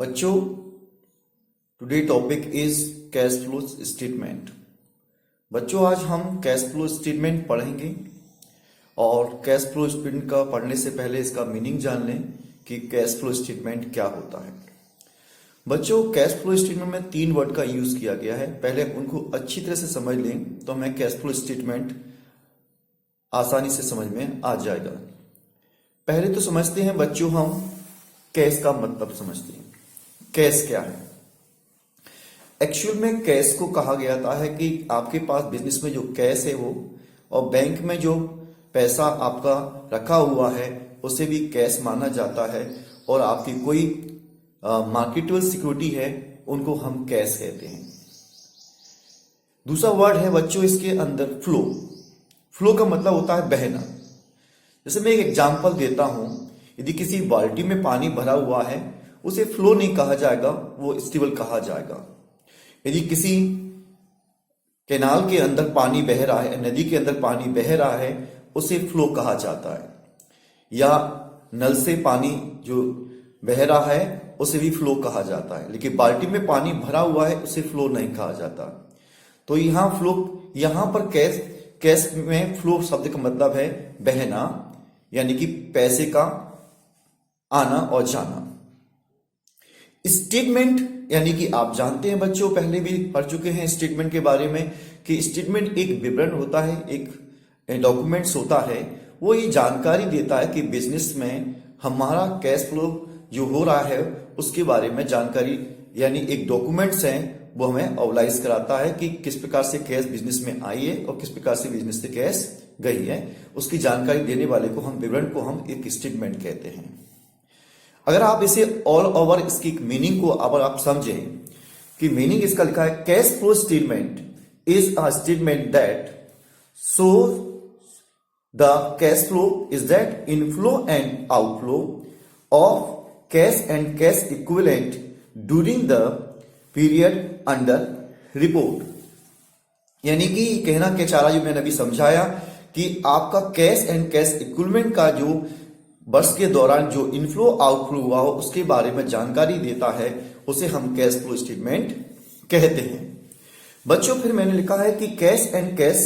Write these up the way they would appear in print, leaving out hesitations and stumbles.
बच्चों, today topic is cash flow statement. बच्चों, आज हम कैश फ्लो स्टेटमेंट पढ़ेंगे और कैश फ्लो स्टेटमेंट का पढ़ने से पहले इसका मीनिंग जान लें कि कैश फ्लो स्टेटमेंट क्या होता है। बच्चों, कैश फ्लो स्टेटमेंट में 3 वर्ड का यूज किया गया है। पहले उनको अच्छी तरह से समझ लें तो हमें कैश फ्लो स्टेटमेंट आसानी से समझ में आ जाएगा। पहले तो समझते हैं बच्चों, हम कैश का मतलब समझते हैं। कैश क्या है? एक्चुअल में कैश को कहा गया है कि आपके पास बिजनेस में जो कैश है वो, और बैंक में जो पैसा आपका रखा हुआ है उसे भी कैश माना जाता है, और आपकी कोई मार्केटेबल सिक्योरिटी है उनको हम कैश कहते हैं। दूसरा वर्ड है बच्चों इसके अंदर फ्लो। फ्लो का मतलब होता है बहना। जैसे मैं एक एग्जांपल देता हूं, यदि किसी बाल्टी में पानी भरा हुआ है उसे फ्लो नहीं कहा जाएगा, वो स्टेबल कहा जाएगा। यदि किसी कैनाल के अंदर पानी बह रहा है, नदी के अंदर पानी बह रहा है, उसे फ्लो कहा जाता है। या नल से पानी जो बह रहा है उसे भी फ्लो कहा जाता है, लेकिन बाल्टी में पानी भरा हुआ है उसे फ्लो नहीं कहा जाता। तो यहां पर कैश में फ्लो शब्द का मतलब है बहना, यानी कि पैसे का आना और जाना। स्टेटमेंट यानी कि आप जानते हैं बच्चों, पहले भी पढ़ चुके हैं स्टेटमेंट के बारे में, कि स्टेटमेंट एक विवरण होता है, एक डॉक्यूमेंट्स होता है। वो ये जानकारी देता है कि बिजनेस में हमारा कैश फ्लो जो हो रहा है उसके बारे में जानकारी, यानी एक डॉक्यूमेंट्स हैं, वो हमें अवलाइज कराता है कि किस प्रकार से कैश बिजनेस में आई है और किस प्रकार से बिजनेस से कैश गई है। उसकी जानकारी देने वाले को हम, विवरण को हम एक स्टेटमेंट कहते हैं। अगर आप इसे ऑल ओवर इसकी मीनिंग को अगर आप समझें कि मीनिंग इसका लिखा है, cash flow statement is a statement that show the cash flow is that inflow and outflow of cash and cash equivalent during the period under report. यानी कि कहना क्या चाह रहा, जो मैंने अभी समझाया, कि आपका कैश एंड कैश इक्विवेलेंट का जो वर्ष के दौरान जो इनफ्लो आउटफ्लो हुआ हो उसके बारे में जानकारी देता है, उसे हम कैश फ्लो स्टेटमेंट कहते हैं। बच्चों, फिर मैंने लिखा है कि कैश एंड कैश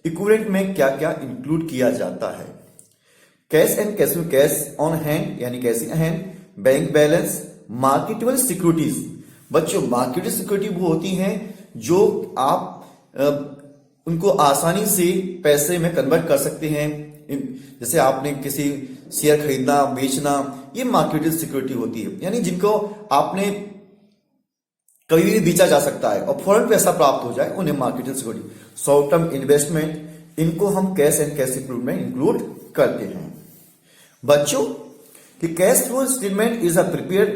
इक्विवेलेंट में क्या क्या इंक्लूड किया जाता है। कैश एंड कैश में कैश ऑन हैंड यानी cash in hand, bank balance, marketable securities. बच्चों, मार्केटेबल सिक्योरिटी वो होती हैं जो आप उनको आसानी से पैसे में कन्वर्ट कर सकते हैं। जैसे आपने किसी शेयर खरीदना बेचना, ये मार्केटेबल सिक्योरिटी होती है, यानी जिनको आपने कभी भी बेचा जा सकता है और फौरन पैसा प्राप्त हो जाए, उन्हें marketable security. Short term investment, इनको हम कैश एंड कैश इक्विवेलेंट में इंक्लूड करते हैं। बच्चों, कि cash flow statement is a prepared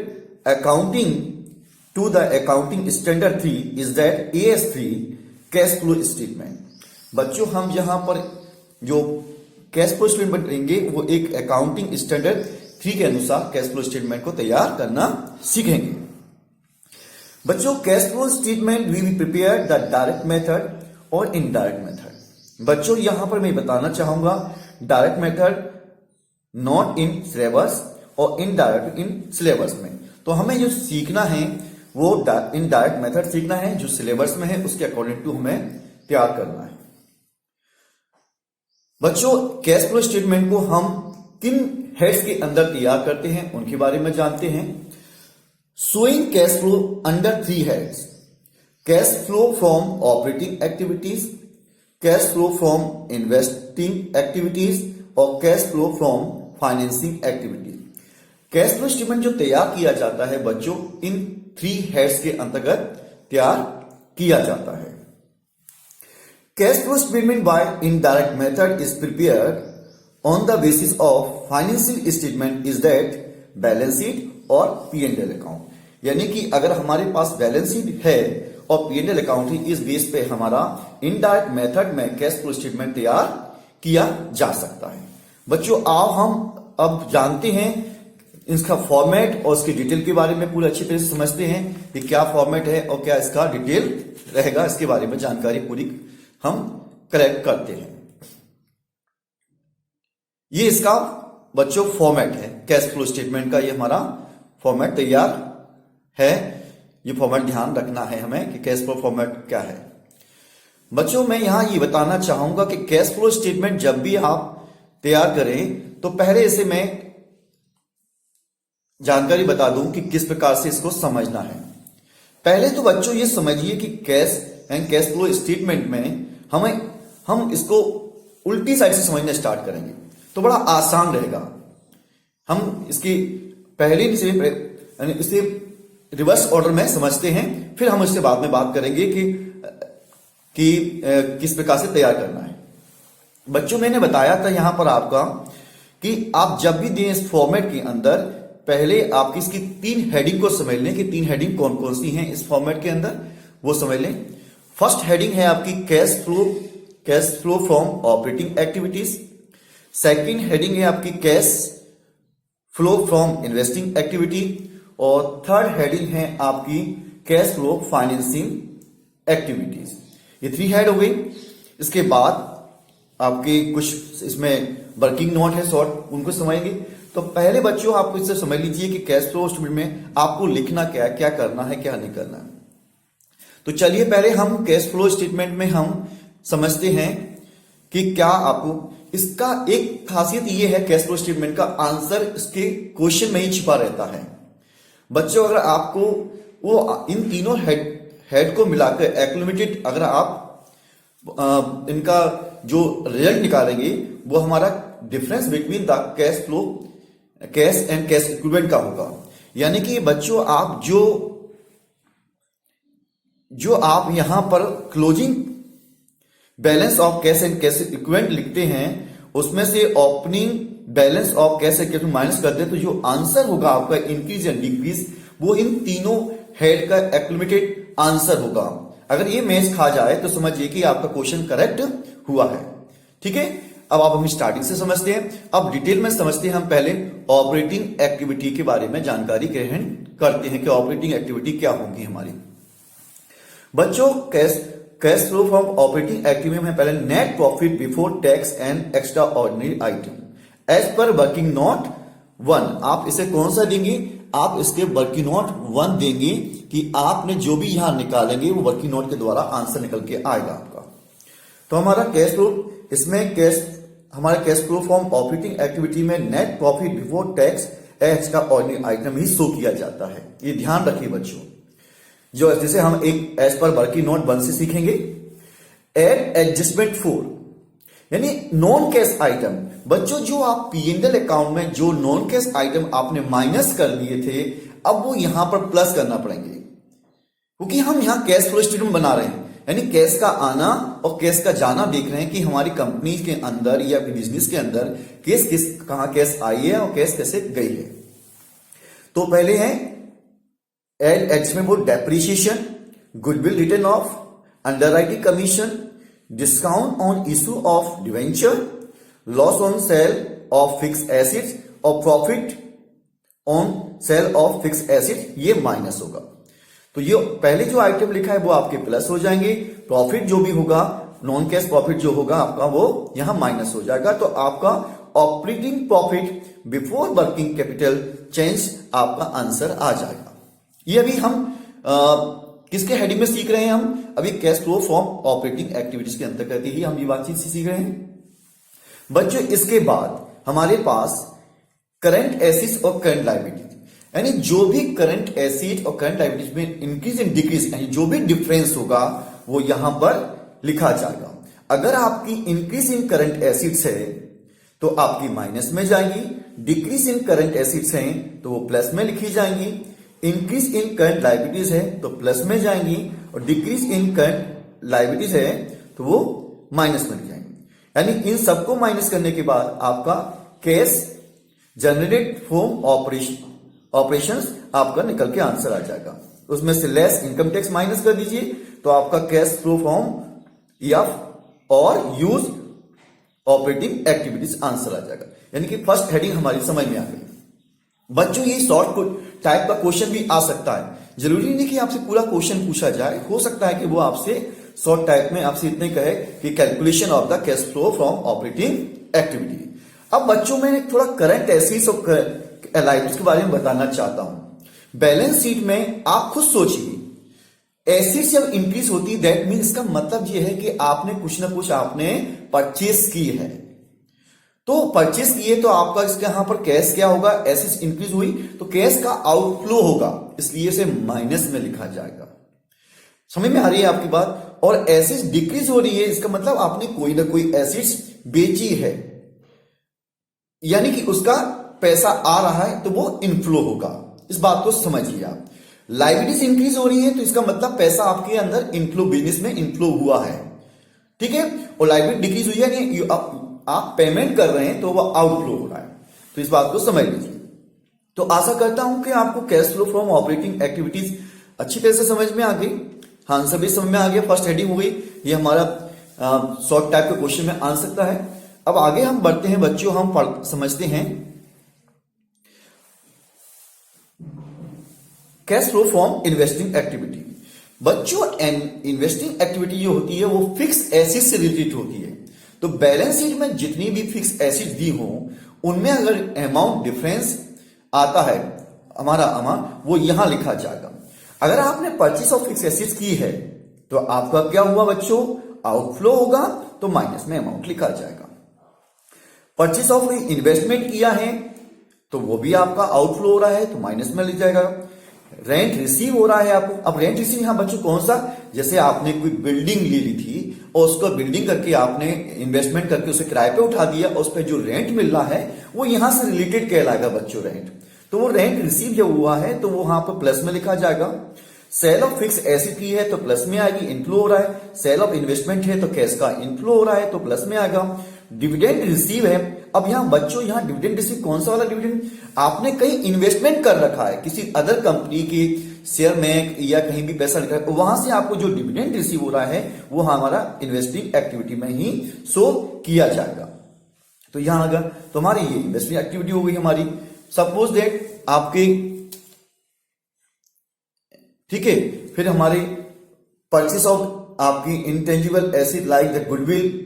accounting to the accounting standard 3 is that AS3 cash flow statement. बच्चों, हम यहां पर जो कैश फ्लो स्टेटमेंट बनाएंगे वो एक अकाउंटिंग स्टैंडर्ड 3 के अनुसार कैश फ्लो स्टेटमेंट को तैयार करना सीखेंगे। बच्चों, cash flow statement we be prepare the direct method और इनडायरेक्ट मेथड। बच्चों, यहां पर मैं बताना चाहूंगा, direct method not in syllabus और इनडायरेक्ट इन सिलेबस में। तो हमें जो सीखना है वो इनडायरेक्ट मेथड सीखना है, जो सिलेबस में है उसके अकॉर्डिंग टू हमें तैयार करना है। बच्चों, कैश फ्लो स्टेटमेंट को हम किन हेड्स के अंदर तैयार करते हैं उनके बारे में जानते हैं। Showing cash flow under 3 heads: cash flow from operating activities, cash flow from investing activities और cash flow from financing activities. Cash flow statement जो तैयार किया जाता है बच्चों, इन 3 हेड्स के अंतर्गत तैयार किया जाता है। Cash flow statement by indirect method is prepared on the basis of financial statement is that balance sheet और P&L अकाउंट। यानी कि अगर हमारे पास बैलेंस शीट है और P&L अकाउंट है, इस बेस पे हमारा इनडायरेक्ट मेथड में कैश फ्लो स्टेटमेंट तैयार किया जा सकता है। बच्चों, आओ हम अब जानते हैं इसका फॉर्मेट और इसकी डिटेल के बारे में पूरी अच्छी तरह से समझते हैं कि क्या फॉर्मेट है और क्या इसका डिटेल रहेगा, इसके बारे में जानकारी पूरी हम कलेक्ट करते हैं। ये इसका बच्चों फॉर्मेट है कैश फ्लो स्टेटमेंट का, ये हमारा फॉर्मेट तैयार है। ये फॉर्मेट ध्यान रखना है हमें कि कैश फ्लो फॉर्मेट क्या है। बच्चों मैं यहां ये बताना चाहूंगा कि कैश फ्लो स्टेटमेंट जब भी आप तैयार करें तो पहले इसे मैं जानकारी बता दूं कि किस प्रकार से इसको समझना है। पहले तो बच्चों ये समझिए कि कैश फ्लो स्टेटमेंट में हम इसको उल्टी साइड से समझना स्टार्ट करेंगे तो बड़ा आसान रहेगा। हम इसकी पहले इसे रिवर्स ऑर्डर में समझते हैं, फिर हम इससे बाद में बात करेंगे कि किस प्रकार से तैयार करना है। बच्चों मैंने बताया था यहां पर आपका कि आप जब भी दें इस फॉर्मेट के अंदर पहले आपकी इसकी 3 हेडिंग को समझ लें कि 3 हेडिंग कौन कौन सी हैं इस फॉर्मेट के अंदर, वो समझ लें। फर्स्ट हेडिंग है आपकी cash flow from operating activities. Second heading है आपकी cash flow from investing activity और थर्ड हेडिंग है आपकी कैश फ्लो फाइनेंसिंग एक्टिविटीज। ये 3 हेड हो गई। इसके बाद आपके कुछ इसमें वर्किंग नोट है शॉर्ट, उनको समझेंगे। तो पहले बच्चों आपको इससे समझ लीजिए कि कैश फ्लो स्टेटमेंट में आपको लिखना क्या है, क्या करना है, क्या नहीं करना है। तो चलिए पहले हम कैश फ्लो स्टेटमेंट में हम समझते हैं कि क्या आपको इसका एक खासियत ये है कैश फ्लो स्टेटमेंट का आंसर इसके क्वेश्चन में ही छिपा रहता है। बच्चों अगर आपको वो इन तीनों हेड को मिलाकर एक्यूमुलेटेड अगर आप इनका जो रिजल्ट निकालेंगे वो हमारा difference between the cash and cash equivalent का होगा। यानी कि बच्चों आप जो आप यहां पर closing balance of cash and cash equivalent लिखते हैं उसमें से opening balance of cash and cash minus कर दे तो जो आंसर होगा आपका इंक्रीज एंड डिक्रीज वो इन तीनों हेड का एक्यूमुलेटेड आंसर होगा। अगर ये मैच खा जाए तो समझिए कि आपका क्वेश्चन करेक्ट हुआ है। ठीक है, अब आप हम स्टार्टिंग से समझते हैं। अब डिटेल में समझते हैं हम पहले ऑपरेटिंग एक्टिविटी के बारे में जानकारी ग्रहण करते हैं कि ऑपरेटिंग एक्टिविटी क्या होगी हमारी। बच्चों cash flow from operating activity में पहले net profit before tax and extraordinary item as per working note 1। आप इसे कौन सा देंगे, आप इसके वर्किंग नोट 1 देंगे कि आपने जो भी यहां निकालेंगे वो वर्किंग नोट के द्वारा आंसर निकल के आएगा आपका। तो हमारा कैश फ्लो इसमें हमारा cash flow from operating activity में net profit before tax extraordinary item ही शो किया जाता है। ये ध्यान रखिए बच्चों। जो जैसे हम एक एज पर वर्किंग नोट 1 से सीखेंगे एड एडजस्टमेंट 4 यानी नॉन कैश आइटम। बच्चों जो आप P&L अकाउंट में जो नॉन कैश आइटम आपने माइनस कर लिए थे अब वो यहां पर प्लस करना पड़ेंगे क्योंकि हम यहां कैश फ्लो स्टेटमेंट बना रहे हैं। यानी कैश का आना और कैश का जाना देख रहे हैं कि हमारी कंपनी के अंदर या बिजनेस के अंदर कहां कैश आई है और कैश कैसे गई है। तो पहले है add adjustment depreciation, goodwill written off, underwriting commission, discount on issue of debenture, loss on sale of fix assets और profit on sale of fix asset ये माइनस होगा। तो ये पहले जो आइटम लिखा है वो आपके प्लस हो जाएंगे, प्रॉफिट जो भी होगा नॉन कैश प्रॉफिट जो होगा आपका वो यहां माइनस हो जाएगा। तो आपका operating profit before working capital change आपका आंसर आ जाएगा। ये अभी हम किसके हेडिंग में सीख रहे हैं, हम अभी cash flow from operating activities के अंतर्गत ही हम ये बातचीत सीख रहे हैं। बच्चों इसके बाद हमारे पास करंट एसेट्स और करंट लायबिलिटी यानी जो भी करंट एसेट और करंट लायबिलिटीज में इंक्रीज एंड डिक्रीज यानी जो भी डिफरेंस होगा वो यहां पर लिखा जाएगा। अगर आपकी इंक्रीज इन करंट एसेट्स है तो आपकी माइनस में जाएंगी, डिक्रीज इन करंट एसेट्स है तो वो प्लस में लिखी जाएंगी, इंक्रीज इन करंट लायबिलिटीज है तो प्लस में जाएंगी और डिक्रीज इन करंट लायबिलिटीज है तो वो माइनस में जाएंगी। यानी इन सबको माइनस करने के बाद आपका कैश जनरेटेड फ्रॉम ऑपरेशंस आपका निकल के आंसर आ जाएगा। उसमें से लेस इनकम टैक्स माइनस कर दीजिए तो आपका कैश फ्लो फ्रॉम या और यूज ऑपरेटिंग एक्टिविटीज आंसर आ जाएगा। यानी कि फर्स्ट हेडिंग हमारी समझ में आ गई। बच्चों ये शॉर्ट टाइप का क्वेश्चन भी आ सकता है, जरूरी नहीं कि आपसे पूरा क्वेश्चन पूछा जाए, हो सकता है कि वो आपसे शॉर्ट टाइप में आपसे इतने कहे कि calculation of the cash flow from operating activity. अब बच्चों मैं थोड़ा करंट एसेट्स और लायबिलिटीज के बारे में बताना चाहता हूं। बैलेंस शीट में आप खुद सोचिए, एसेट्स जब इंक्रीज होती है दैट मीन इसका मतलब यह है कि आपने कुछ ना कुछ आपने परचेस की है। तो परचेस किए तो आपका इसके यहां पर कैश क्या होगा, एसेट्स इंक्रीज हुई तो कैश का आउटफ्लो होगा, इसलिए इसे माइनस में लिखा जाएगा। समझ में आ रही है आपकी बात। और एसेट्स डिक्रीज हो रही है, इसका मतलब आपने कोई ना कोई एसेट्स बेची है, यानी कि उसका पैसा आ रहा है तो वो इनफ्लो होगा। इस बात को समझिए आप। लायबिलिटीज इंक्रीज हो रही है तो इसका मतलब पैसा आपके अंदर इनफ्लो, बिजनेस में इनफ्लो हुआ है, ठीक है। और लायबिलिटी डिक्रीज हुई है, यानी आप पेमेंट कर रहे हैं तो वो आउटफ्लो हो रहा है, तो इस बात को समझ लीजिए। तो आशा करता हूं कि आपको cash flow from operating activities अच्छी तरह से समझ में आ गई। हाँ, सभी समझ में आ गया। फर्स्ट हेडिंग हो गई, ये हमारा शॉर्ट टाइप का क्वेश्चन में आ सकता है। अब आगे हम बढ़ते हैं बच्चों, हम समझते हैं cash flow from investing activity. बच्चों, इन्वेस्टिंग एक्टिविटी जो होती है वो फिक्स एसेट से रिलेटेड होती है। तो बैलेंस शीट में जितनी भी फिक्स एसेट दी हो उनमें अगर अमाउंट डिफरेंस आता है हमारा अमाउंट, वो यहां लिखा जाएगा। अगर आपने परचेस ऑफ फिक्स एसेट्स की है तो आपका क्या हुआ बच्चों, आउटफ्लो होगा, तो माइनस में अमाउंट लिखा जाएगा। परचेस ऑफ इन्वेस्टमेंट किया है तो वो भी आपका आउटफ्लो हो रहा है तो माइनस में लिख जाएगा। रेंट रिसीव हो रहा है आपको, अब रेंट रिसीव यहां बच्चों कौन सा, जैसे आपने कोई बिल्डिंग ले ली थी और उसको बिल्डिंग करके आपने इन्वेस्टमेंट करके उसे किराए पे उठा दिया और उस पर जो रेंट मिल रहा है वो यहां से रिलेटेड कहलाएगा बच्चों रेंट। तो वो रेंट रिसीव जब हुआ है तो वो वहां पर प्लस में लिखा जाएगा। सेल ऑफ फिक्स एसेट की है तो प्लस में आएगी, इनफ्लो हो रहा है। सेल ऑफ इन्वेस्टमेंट है तो कैश का इनफ्लो हो रहा है तो प्लस में आएगा। डिविडेंड रिसीव है, अब यहां बच्चों यहां डिविडेंड रिसीव कौन सा वाला डिविडेंड, आपने कहीं इन्वेस्टमेंट कर रखा है किसी अदर कंपनी के शेयर में या कहीं भी पैसा लिखा है, वहां से आपको जो डिविडेंड रिसीव हो रहा है वो हमारा इन्वेस्टिंग एक्टिविटी में ही शो किया जाएगा। तो यहां अगर तो हमारी ये इन्वेस्टिंग एक्टिविटी हो गई हमारी। सपोज दैट आपके, ठीक है, फिर हमारे परचेस ऑफ आपकी intangible asset like the goodwill,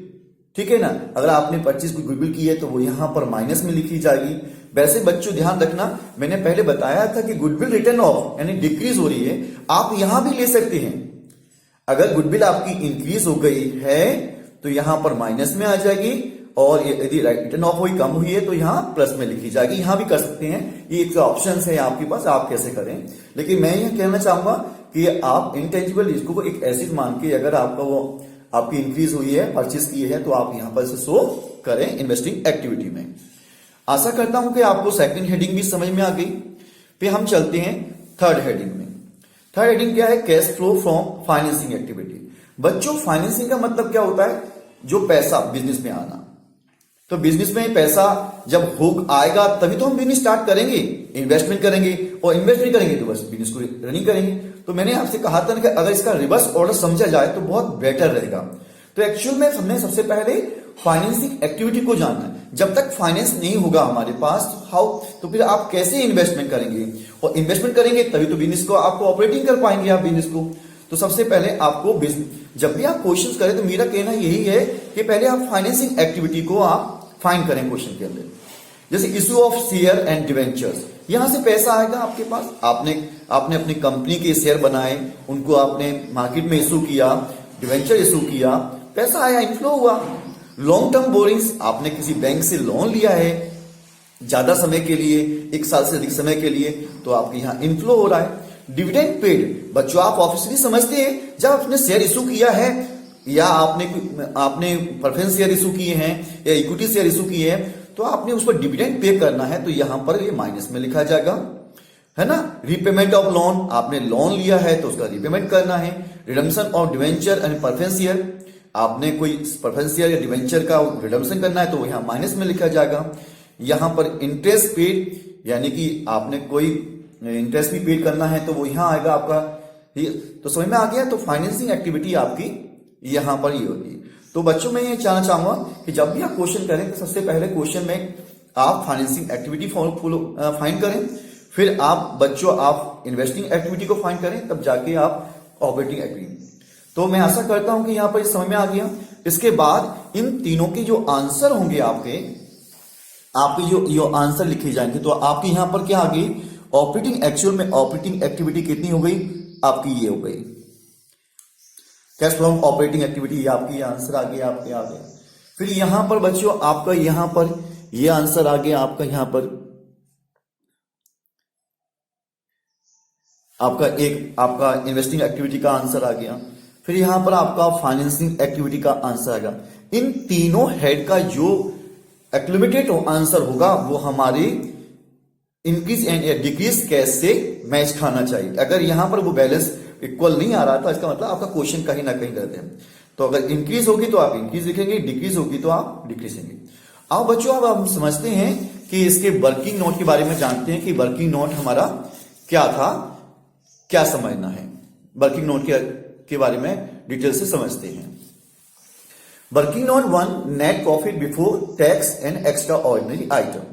ठीक है ना, अगर आपने परचेस की गुडविल की है तो वो यहां पर माइनस में लिखी जाएगी। वैसे बच्चों ध्यान रखना, मैंने पहले बताया था कि गुडविल रिटर्न ऑफ यानी डिक्रीज हो रही है, आप यहां भी ले सकते हैं। अगर गुडविल आपकी इंक्रीज हो गई है तो यहां पर माइनस में आ जाएगी, और यदि रिटर्न ऑफ हुई कम हुई है तो यहां प्लस में लिखी जाएगी। यहां भी कर सकते हैं, ये एक ऑप्शन है आपके पास, आप कैसे करें। लेकिन मैं यह कहना चाहूंगा कि आप इंटेंजिबल इसको एक एसेट मान के अगर आपका वो आपकी इंक्रीज हुई है, परचेस की है, तो आप यहां पर से शो करें इन्वेस्टिंग एक्टिविटी में। आशा करता हूं कि आपको सेकंड हेडिंग भी समझ में आ गई। फिर हम चलते हैं थर्ड हेडिंग में। थर्ड हेडिंग क्या है, cash flow from financing activity. बच्चों, फाइनेंसिंग का मतलब क्या होता है, जो पैसा बिजनेस में आना। तो बिजनेस में पैसा जब हो आएगा तभी तो हम बिजनेस स्टार्ट करेंगे, इन्वेस्टमेंट करेंगे, और इन्वेस्टमेंट करेंगे तो बस बिजनेस को रनिंग करेंगे। तो मैंने आपसे कहा था कि अगर इसका रिवर्स ऑर्डर समझा जाए तो बहुत बेटर रहेगा। तो एक्चुअल में हमने सबसे पहले फाइनेंसिंग एक्टिविटी को जानना है। जब तक फाइनेंस नहीं होगा हमारे पास तो फिर आप कैसे इन्वेस्टमेंट करेंगे, और इन्वेस्टमेंट करेंगे तभी तो बिजनेस को आपको ऑपरेटिंग कर पाएंगे आप बिजनेस को। तो सबसे पहले आपको जब भी आप क्वेश्चन करें तो मेरा कहना यही है कि पहले आप फाइनेंसिंग एक्टिविटी को आप फाइंड करें क्वेश्चन के अंदर। जैसे issue of share and debentures, यहां से पैसा आएगा आपके पास, आपने अपनी कंपनी के शेयर बनाए, उनको आपने मार्केट में इशू किया, डिवेंचर इशू किया, पैसा आया, इनफ्लो हुआ। लॉन्ग टर्म बोरिंग्स, आपने किसी बैंक से लोन लिया है ज्यादा समय के लिए, 1 साल से अधिक समय के लिए, तो आपके यहां इनफ्लो हो रहा है। डिविडेंड पेड, बच्चों आप ऑफिशियली समझते हैं, जब आपने शेयर इशू किया है या आपने प्रेफरेंस शेयर इशू किए हैं या इक्विटी शेयर इशू किए हैं, तो आपने उस पर डिविडेंड पे करना है, तो यहां पर ये माइनस में लिखा जाएगा, है ना। रीपेमेंट ऑफ लोन, आपने लोन लिया है तो उसका रीपेमेंट करना है। Redemption of debenture and preference share, आपने कोई प्रेफरेंस शेयर या डिवेंचर का रिडम्पशन करना है तो यहां माइनस में लिखा जाएगा। यहां पर इंटरेस्ट पेड, यानी कि आपने कोई इंटरेस्ट भी पेड करना है तो वो यहां आएगा आपका। तो समझ में आ गया। तो फाइनेंसिंग एक्टिविटी आपकी यहां पर ये होगी। तो बच्चों मैं ये जानना चाहूंगा कि जब भी आप क्वेश्चन करें तो सबसे पहले क्वेश्चन में आप फाइनेंसिंग एक्टिविटी फाइंड करें, फिर आप इन्वेस्टिंग एक्टिविटी को फाइंड करें, तब जाके आप ऑपरेटिंग एक्टिविटी। तो मैं आशा करता हूं कि यहां पर समझ में आ गया। इसके बाद इन तीनों के जो आंसर होंगे आपके जो आंसर लिखे जाएंगे, तो आपके यहां पर क्या आ गई, ऑपरेटिंग एक्चुअल में ऑपरेटिंग एक्टिविटी कितनी हो गई आपकी, ये हो गई कैश फ्लो ऑपरेटिंग एक्टिविटी, ये आपकी आंसर आ गया आपके आ गया। फिर यहां पर बच्चों आपका यहां पर ये आंसर आ गया आपका, यहां पर आपका इन्वेस्टिंग एक्टिविटी का आंसर आ गया। फिर यहां पर आपका फाइनेंसिंग एक्टिविटी का आंसर आ गया। इन तीनों हेड का जो एक्लुमेटेड आंसर होगा वो हमारी इंक्रीज एंड डिक्रीज कैश से मैच खाना चाहिए। अगर यहां पर वो बैलेंस इक्वल नहीं आ रहा था, इसका मतलब आपका क्वेश्चन कहीं ना कहीं गलत है। तो अगर इंक्रीज होगी तो आप इंक्रीज लिखेंगे, डिक्रीज होगी तो आप डिक्रीज लिखेंगे। अब बच्चों अब हम समझते हैं कि इसके वर्किंग नोट के बारे में जानते हैं कि वर्किंग नोट हमारा क्या था, क्या समझना है। वर्किंग नोट के बारे में डिटेल से समझते हैं। Working note 1, net profit before tax and extraordinary item.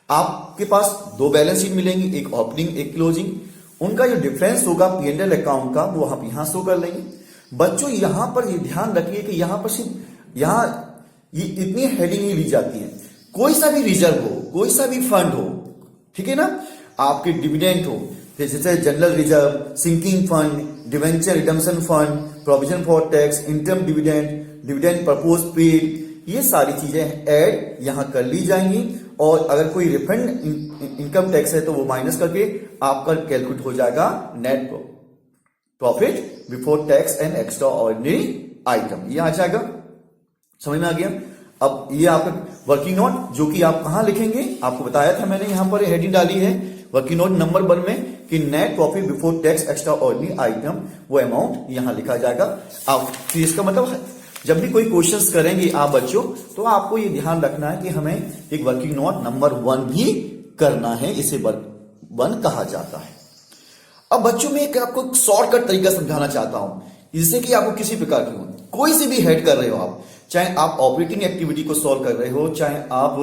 आपके पास दो बैलेंस शीट मिलेंगी, एक ओपनिंग एक क्लोजिंग। उनका जो डिफरेंस होगा P&L अकाउंट का वो हम यहां शो कर लेंगे। बच्चों यहां पर ये ध्यान रखिए कि यहां पर सिर्फ यहां ये इतनी हेडिंग ही ली जाती है। कोई सा भी रिजर्व हो, कोई सा भी फंड हो, ठीक है ना, आपके डिविडेंड हो, जैसे general reserve, sinking fund, debenture redemption fund, provision for tax, interim dividend, dividend propose paid, ये सारी चीजें ऐड यहां कर ली जाएंगी। और अगर कोई रिफंड इनकम टैक्स है तो वो माइनस करके आपका कैलकुलेट हो जाएगा net profit before tax and extraordinary item, ये आ जाएगा। समझ में आ गया। अब ये आपका वर्किंग नोट जो कि आप कहां लिखेंगे, आपको बताया था मैंने, यहां पर हेडिंग डाली है वर्किंग नोट नंबर 1 में कि net profit before tax extraordinary item, वो अमाउंट यहां लिखा जाएगा। अब इसका मतलब जब भी कोई क्वेश्चंस करेंगे आप बच्चों, तो आपको ये ध्यान रखना है कि हमें एक वर्किंग नोट नंबर 1 भी करना है, इसे वर्क 1 कहा जाता है। अब बच्चों में एक आपको शॉर्टकट तरीका समझाना चाहता हूं, जिससे कि आपको किसी प्रकार की कोई सी भी हेड कर रहे हो आप, चाहे आप ऑपरेटिंग एक्टिविटी को सॉल्व कर रहे हो, चाहे आप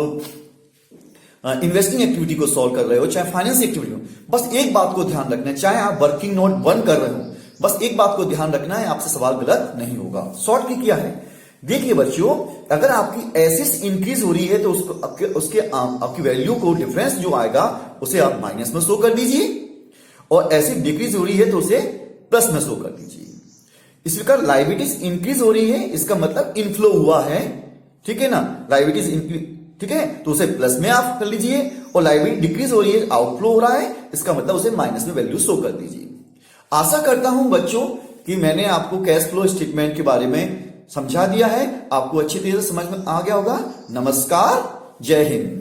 इन्वेस्टिंग एक्टिविटी को सॉल्व कर रहे हो, चाहे फाइनेंस एक्टिविटी हो, बस एक बात को ध्यान रखना है, चाहे आप वर्किंग नोट 1 कर रहे हो, बस एक बात को ध्यान रखना है, आपसे सवाल गलत नहीं होगा। शॉर्ट की क्या है, देखिए बच्चों, अगर आपकी एसेट्स इंक्रीज हो रही है तो उसके आपकी वैल्यू को डिफरेंस जो आएगा उसे आप माइनस में शो कर दीजिए, और एसेट डिक्रीज हो रही है तो उसे प्लस में शो कर दीजिए। इस प्रकार लायबिलिटीज इंक्रीज हो रही है, इसका मतलब इनफ्लो हुआ है, ठीक है ना, लायबिलिटीज इंक्रीज, ठीक है, तो उसे प्लस में आप कर लीजिए, और लायबिलिटी डिक्रीज हो रही है, आउटफ्लो हो रहा है, इसका मतलब उसे माइनस में वैल्यू शो कर दीजिए। आशा करता हूं बच्चों कि मैंने आपको कैश फ्लो स्टेटमेंट के बारे में समझा दिया है, आपको अच्छी तरह से समझ में आ गया होगा। नमस्कार, जय हिंद।